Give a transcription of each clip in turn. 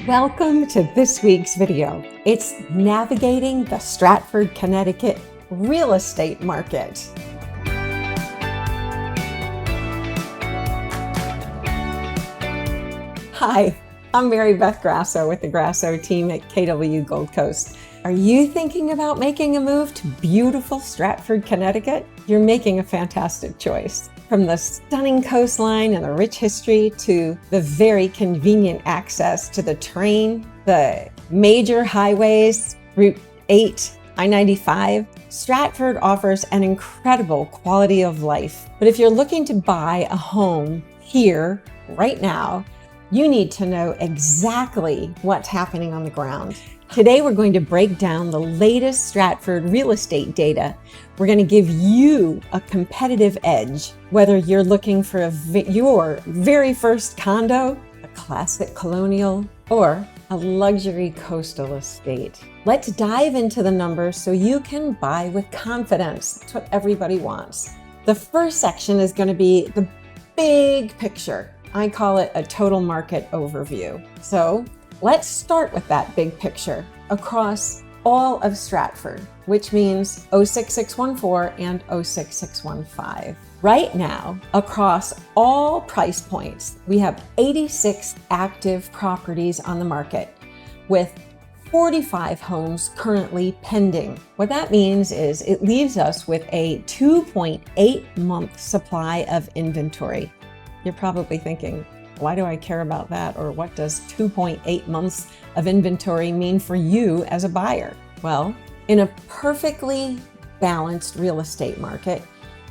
Welcome to this week's video. It's navigating the Stratford, Connecticut real estate market. Hi, I'm Beth Grasso with the Grasso team at KW Gold Coast. Are you thinking about making a move to beautiful Stratford, Connecticut? You're making a fantastic choice. From the stunning coastline and the rich history to the very convenient access to the train, the major highways, Route 8, I-95, Stratford offers an incredible quality of life. But if you're looking to buy a home here, right now, you need to know exactly what's happening on the ground. Today, we're going to break down the latest Stratford real estate data. We're going to give you a competitive edge, whether you're looking for your very first condo, a classic colonial, or a luxury coastal estate. Let's dive into the numbers so you can buy with confidence. That's what everybody wants. The first section is going to be the big picture. I call it a total market overview. So let's start with that big picture across all of Stratford, which means 06614 and 06615. Right now, across all price points, we have 86 active properties on the market with 45 homes currently pending. What that means is it leaves us with a 2.8 month supply of inventory. You're probably thinking, why do I care about that? Or what does 2.8 months of inventory mean for you as a buyer? Well, in a perfectly balanced real estate market,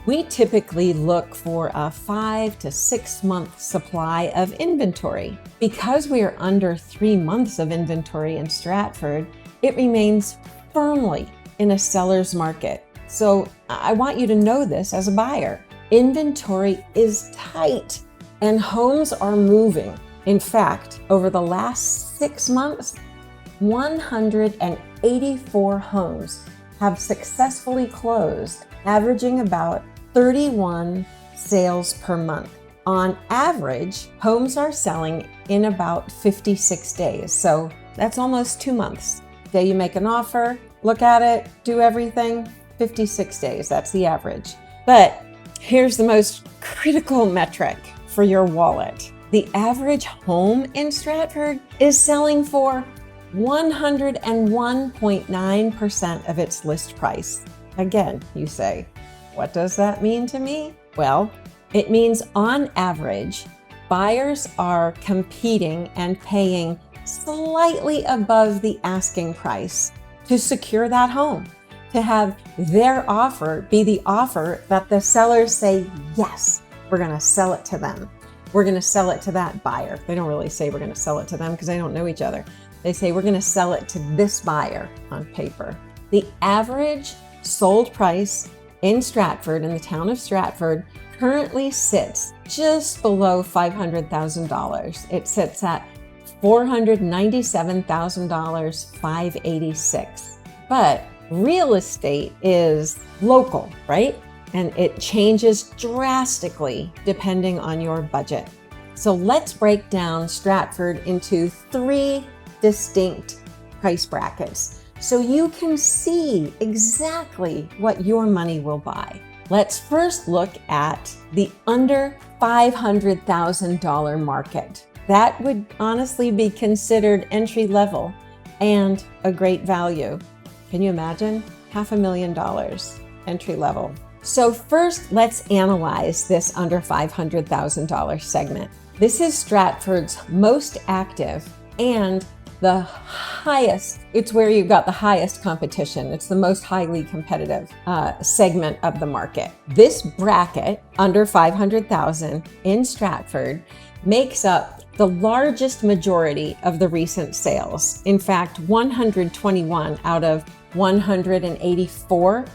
we typically look for a 5 to 6 month supply of inventory. Because we are under 3 months of inventory in Stratford, it remains firmly in a seller's market. So I want you to know this as a buyer. Inventory is tight and homes are moving. In fact, over the last 6 months, 184 homes have successfully closed, averaging about 31 sales per month. On average, homes are selling in about 56 days. So that's almost 2 months. Day you make an offer, look at it, do everything, 56 days, that's the average. But here's the most critical metric for your wallet. The average home in Stratford is selling for 101.9% of its list price. Again, you say, what does that mean to me? Well, it means on average, buyers are competing and paying slightly above the asking price to secure that home, to have their offer be the offer that the sellers say, yes, we're going to sell it to them. We're going to sell it to that buyer. They don't really say we're going to sell it to them because they don't know each other. They say we're going to sell it to this buyer on paper. The average sold price in Stratford, in the town of Stratford, currently sits just below $500,000. It sits at $497,586. But real estate is local, right? And it changes drastically depending on your budget. So let's break down Stratford into 3 distinct price brackets so you can see exactly what your money will buy. Let's first look at the under $500,000 market. That would honestly be considered entry level and a great value. Can you imagine? $500,000 entry level. So first, let's analyze this under $500,000 segment. This is Stratford's most active and the highest, it's where you've got the highest competition. It's the most highly competitive segment of the market. This bracket, under $500,000 in Stratford, makes up the largest majority of the recent sales. In fact, 121 out of 184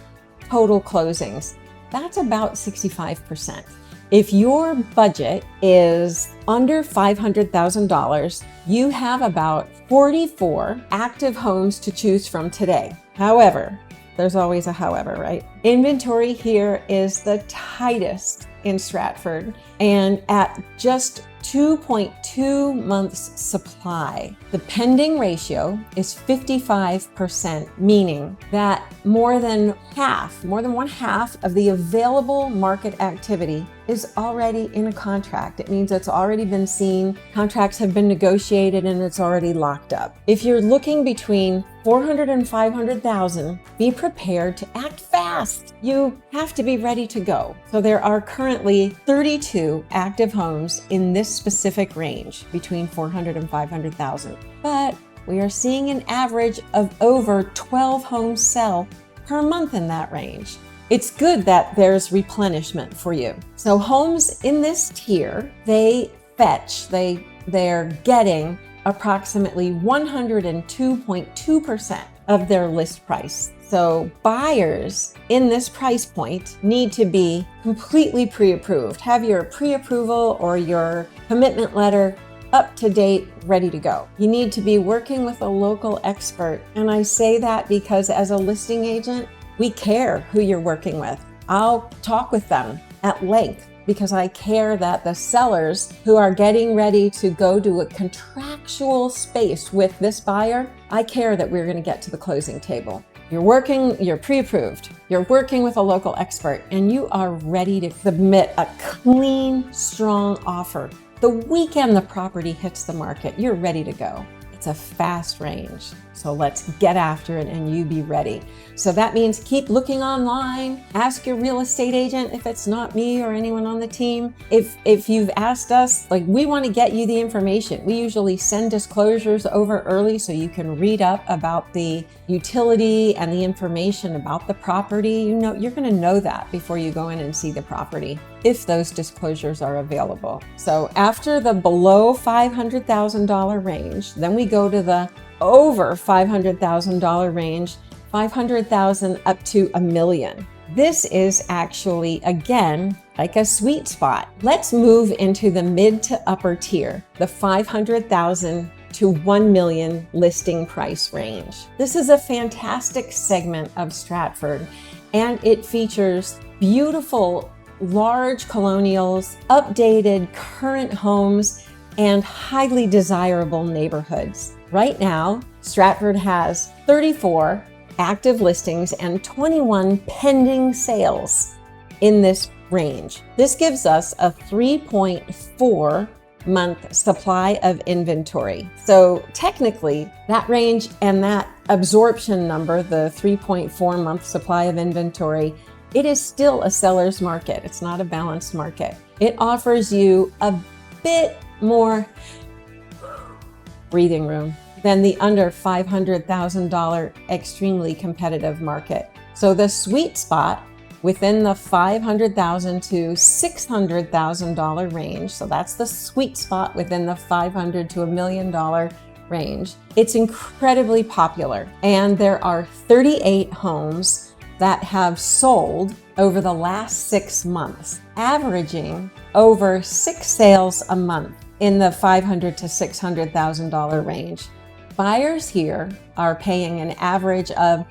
total closings. That's about 65%. If your budget is under $500,000, you have about 44 active homes to choose from today. However, there's always a however, right? Inventory here is the tightest in Stratford, and at just 2.2 months supply. The pending ratio is 55%, meaning that more than one half of the available market activity is already in a contract. It means it's already been seen, contracts have been negotiated, and it's already locked up. If you're looking between 400 and 500,000, be prepared to act fast. You have to be ready to go. So there are currently 32 active homes in this specific range between 400 and 500,000. But we are seeing an average of over 12 homes sell per month in that range. It's good that there's replenishment for you. So homes in this tier, they're getting approximately 102.2% of their list price. So buyers in this price point need to be completely pre-approved. Have your pre-approval or your commitment letter up to date, ready to go. You need to be working with a local expert. And I say that because as a listing agent, we care who you're working with. I'll talk with them at length because I care that the sellers who are getting ready to go to a contractual space with this buyer, I care that we're going to get to the closing table. You're pre-approved, you're working with a local expert, and you are ready to submit a clean, strong offer. The weekend the property hits the market, you're ready to go. It's a fast range. So let's get after it and you be ready. So that means keep looking online. Ask your real estate agent if it's not me or anyone on the team. If you've asked us, we want to get you the information. We usually send disclosures over early so you can read up about the utility and the information about the property. You're going to know that before you go in and see the property, if those disclosures are available. So after the below $500,000 range, then we go to the over $500,000 range, 500,000 up to $1 million. This is actually, again, like a sweet spot. Let's move into the mid to upper tier, the 500,000 to 1 million listing price range. This is a fantastic segment of Stratford, and it features beautiful, large colonials, updated current homes, and highly desirable neighborhoods. Right now, Stratford has 34 active listings and 21 pending sales in this range. This gives us a 3.4 month supply of inventory. So technically, that range and that absorption number, the 3.4 month supply of inventory, it is still a seller's market. It's not a balanced market. It offers you a bit more breathing room than the under $500,000 extremely competitive market. So the sweet spot within the $500,000 to $600,000 range, so that's the sweet spot within the $500,000 to $1 million range, it's incredibly popular. And there are 38 homes that have sold over the last 6 months, averaging over 6 sales a month in the $500,000 to $600,000 range. Buyers here are paying an average of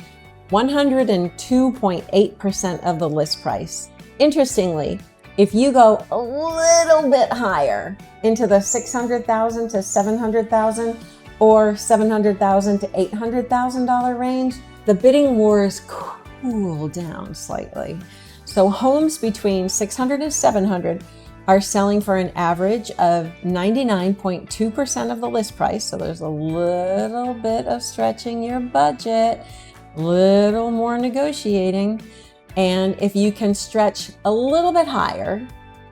102.8% of the list price. Interestingly, if you go a little bit higher into the $600,000 to $700,000 or $700,000 to $800,000 range, the bidding wars cool down slightly. So homes between $600,000 and $700,000 are selling for an average of 99.2% of the list price. So there's a little bit of stretching your budget, little more negotiating. And if you can stretch a little bit higher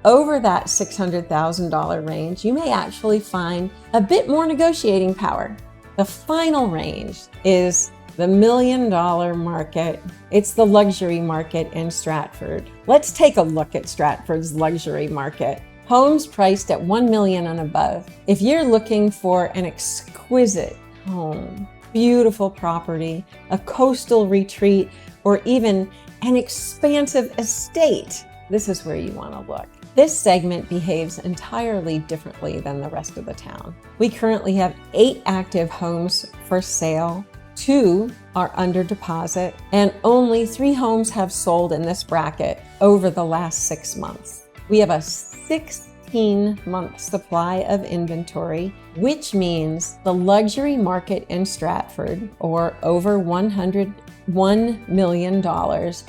over that $600,000 range, you may actually find a bit more negotiating power. The final range is the $1 million market. It's the luxury market in Stratford. Let's take a look at Stratford's luxury market. Homes priced at $1 million and above. If you're looking for an exquisite home, beautiful property, a coastal retreat, or even an expansive estate, this is where you want to look. This segment behaves entirely differently than the rest of the town. We currently have 8 active homes for sale. 2 are under deposit, and only 3 homes have sold in this bracket over the last 6 months. We have a 16 15-month supply of inventory, which means the luxury market in Stratford, or over $101 million,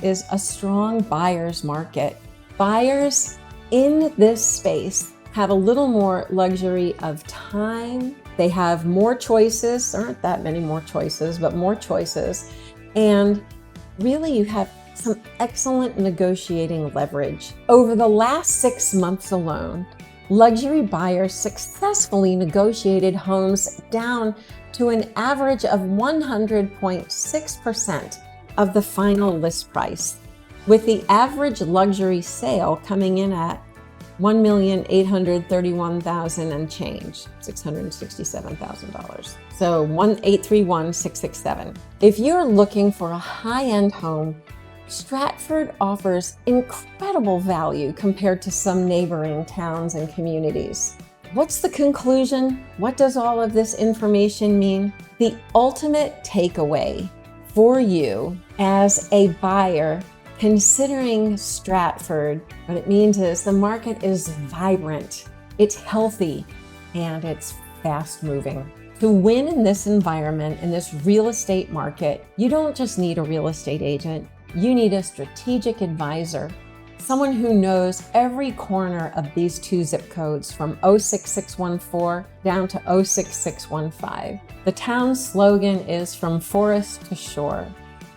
is a strong buyer's market. Buyers in this space have a little more luxury of time. They have more choices. There aren't that many more choices, but more choices. And really, you have some excellent negotiating leverage. Over the last 6 months alone, luxury buyers successfully negotiated homes down to an average of 100.6% of the final list price, with the average luxury sale coming in at $1,831,000 and change, $667,000. So 1,831,667. If you're looking for a high-end home, Stratford offers incredible value compared to some neighboring towns and communities. What's the conclusion? What does all of this information mean? The ultimate takeaway for you as a buyer considering Stratford, what it means is the market is vibrant, it's healthy, and it's fast moving. To win in this environment, in this real estate market, you don't just need a real estate agent, you need a strategic advisor, someone who knows every corner of these 2 zip codes from 06614 down to 06615. The town's slogan is "From Forest to Shore,"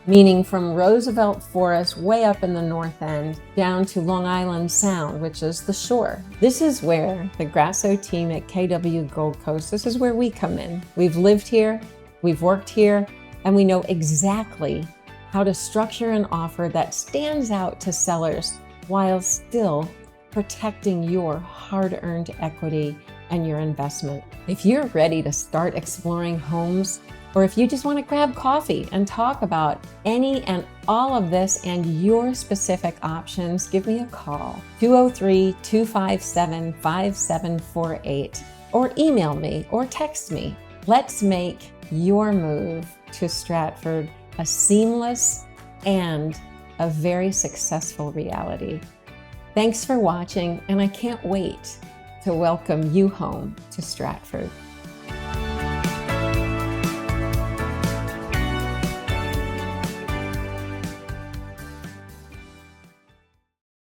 meaning from Roosevelt Forest way up in the north end down to Long Island Sound, which is the shore. This is where the Grasso team at KW Gold Coast, this is where we come in. We've lived here, we've worked here, and we know exactly how to structure an offer that stands out to sellers while still protecting your hard-earned equity and your investment. If you're ready to start exploring homes, or if you just want to grab coffee and talk about any and all of this and your specific options, give me a call, 203-257-5748, or email me or text me. Let's make your move to Stratford a seamless and a very successful reality. Thanks for watching, and I can't wait to welcome you home to Stratford.